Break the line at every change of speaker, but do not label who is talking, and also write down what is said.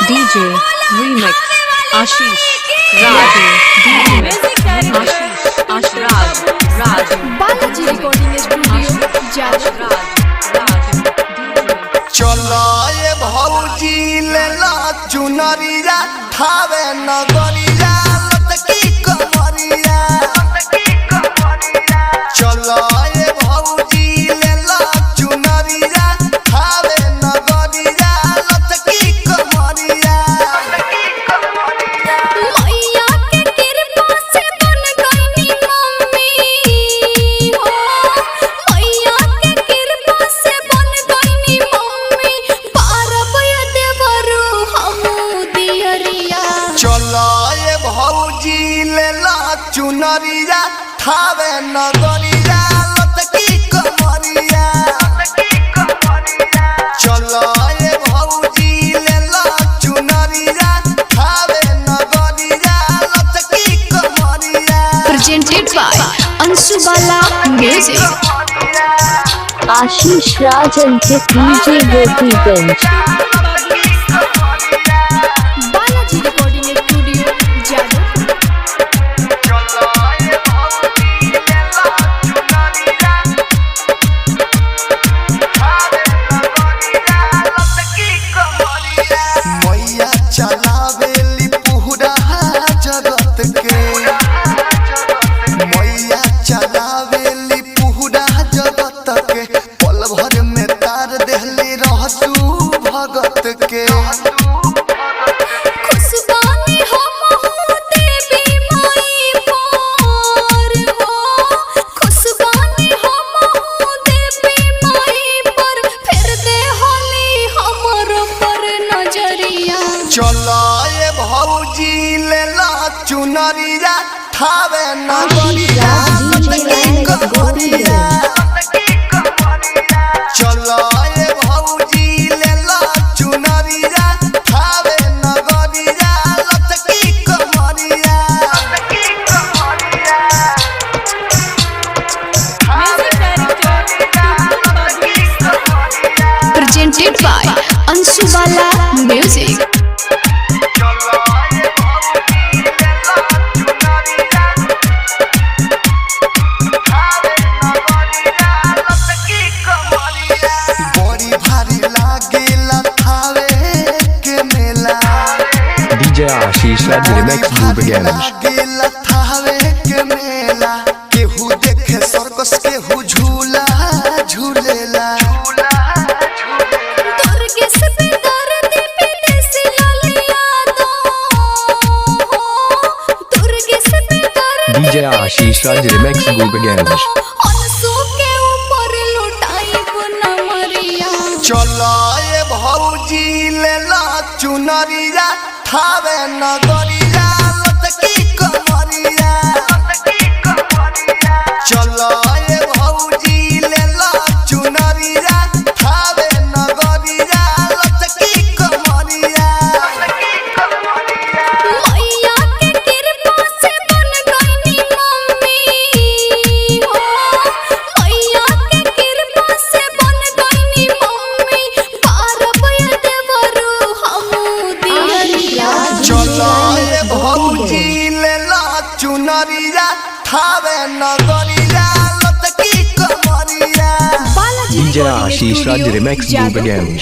DJ Remix Ashish Raj DJ Ashish Raj
Balaji recording studio Jadav.
चलो ये भौजी लेला चुनरिया खावे नगरिया लटकी कमरिया। चलो ये भौजी लेला चुनरिया खावे नगरिया लटकी कमरिया।
मैया के कृपा से बन गईनी मम्मी हो, मैया के कृपा से बन गईनी मम्मी, पारब देवरू हमू दियरिया।
चलो ये भौजी लेला चुनरिया खावे नगरिया लटकी कमरिया। चलो ये भौजी लेला चुनरिया खावे नगरिया लटकी कमरिया।
Presented by Anshu Bala Music।
Ashish Raj Ankit DJ Gopiganj.
Balaji recording studio Jadav.
मैया चलावेली पूरा जगत के, मैया चलावेली पूरा जगत के, पल भर में तार देहली रहतू भगत के।
खुशबानी हमहू देवी माई पर हो, खुशबानी हमहू देवी माई पर, फिर दे होली हमर पर नजरिया।
चलो ये भौजी लेला चुनरिया खावे नगरिया लटकी कमरिया। चलो ये भौजी लेला चुनरिया खावे नगरिया लटकी कमरिया।
Presented by Anshu Bala Music।
बड़ी भारी लागेला खावे के मेला।
DJ Ashish Raj Remix Goopganj।
लागेला खावे के मेला, केहू देखे सर्कस केहू झूला झूलेला।
दुर्गे से दर्द विदेशी ललिया दो, दुर्गे से दर्द
DJ Ashish Raj Remix Goopganj।
AANSU के ऊपर लुटाई नमरिया।
चलो ये भौजी लेला चुनरिया खावे नगरिया लटकी कमरिया। चलो ये भौजी लेला चुनरिया खावे नगरिया लटकी कमरिया।
मैया के कृपा से बन गईनी मम्मी हो, मैया के कृपा से बन गईनी मम्मी, पारब देवरू हमू दियरिया।
चलो ये भौजी लेला चुनरिया खावे नगरिया लटकी कमरिया।
DJ Ashish Raj Remix Goopganj।